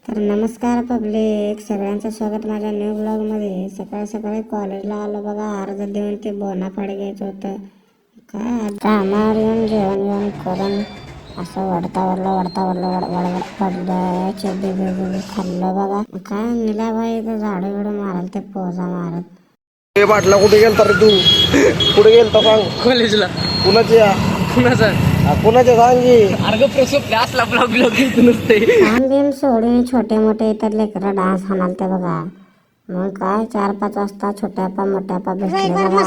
तर नमस्कार पब्लिक, सगळ्यांचं स्वागत माझ्या न्यू ब्लॉगमध्ये. सकाळी सकाळी कॉलेजला आलो बघा. अर्ज देऊन ते बोनाफाईड घ्यायचं होतं. काय कामावर येऊन जेवण करून असं वडवड पडलं. चड्डी खाल्लं बघा. काय निलाबाई तर झाडं बिडं माराल ते पोजा मारत. बाटला कुठे गेलता रे तू? कुठे गेलता सांग? कॉलेजला. कुणाच्या? कुणाचा? कुणाच्या सांगी? अर्ग प्रसव क्लासला ब्लॉग घेत नसते. काम बिम सोडून छोटे मोठे इतर लेकरं डान्स हाणाल ते बघा. मग काय 4-5 वाजता छोट्यापा मोठ्यापा बसले बघा.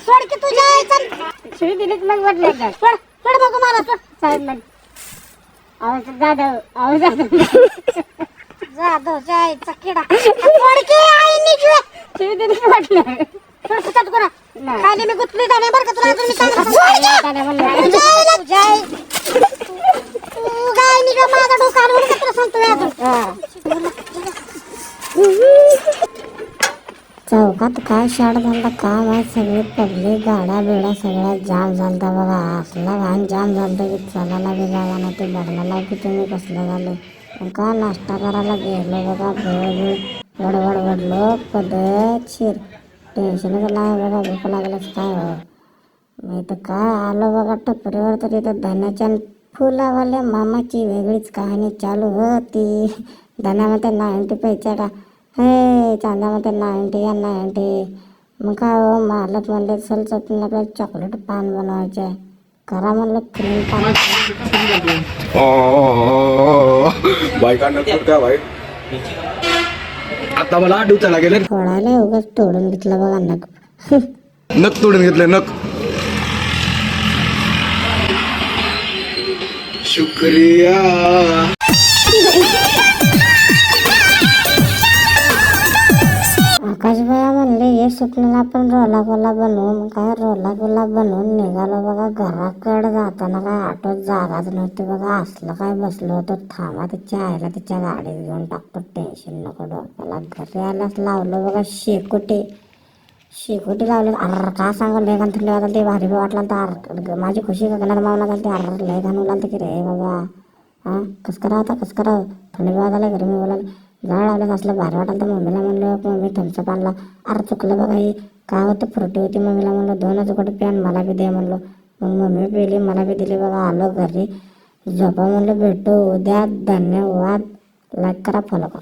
सोड की तुझ्या शिवी दिली मग वाटलं का? सोड मग मला सोड साहेब मग जाधव जायचा किडा सोड की आईनी शिवी दिली वाटलं सोड सुटत करा खाली मी गुतली जाणे बरं का तुला अजून मी सांगतो सोड जाय तू गाय निघा माझा डोका हलवून का तुला सांगतो अजून चौकात काय शाड झालं काम आहे. सगळे पडले गाड्या बिड्या सगळ्या जाम झालता बघा. असला घाण जाम झालता की चालायला बी जागा नाही. ते बघायला की तुम्ही कसलं झालं. मग का नाश्ता करायला गेलो बघा. वडलो पद्धतशीर. टेन्शनच नाही बघा. भूक लागलंच काय हो. मी तर काय आलो बघा टपरीवर. तर इथं धन्याच्या फुलावाल्या मामाची वेगळीच कहाणी चालू होती. धन्यामध्ये 90 पैसे का हे चांद्यामध्ये 90. मग काय हो मालक म्हणले चल चटणी आपल्याला चॉकलेट पान बनवायचे आहे. करा म्हणलं क्रीम पान. बायकांना का भाई आता मला आठवताला गेले. फोडायला उगाच तोडून घेतलं बघा नक. नख तोडून घेतले नख. शुक्रिया. आकाशबाया म्हणले हे सुकलेला आपण रोला गोला बनवू. मग काय रोला गोला बनवून निघालो बघा. घराकडे जाताना काय ऑटोत जागाच नव्हती बघा. असलं काय बसलो होतो. थांबा तिच्या आईला तिच्या गाडीत घेऊन टाकतो. टेन्शन नको डोक्याला. घरी आल्यास लावलं बघा शेकोटी लावले. अर्र का सांगू लय घाण थंडी वाजल. ते भारी वाटला तर माझी खुशी गगनात मावना झाली. ते अर्र लय घाण उलाल की रे बाबा. हां कस करावं थंडी वाजायला घरी मी बोलायला जाळ लावलं. असलं भारी वाटायला. तर मम्मीला म्हणलं मम्मी थम्सअप आणला. अरे चुकलं बघा. ही काय होतं फ्रुटी होती. मम्मीला म्हणलं 2च गोटे प्यान मला बी दे म्हणलं. मग मम्मी पिली मला बी दिली बघा. आलो घरी झोपा म्हणलं भेटू उद्या. धन्यवाद. लाईक करा फॉलो करा.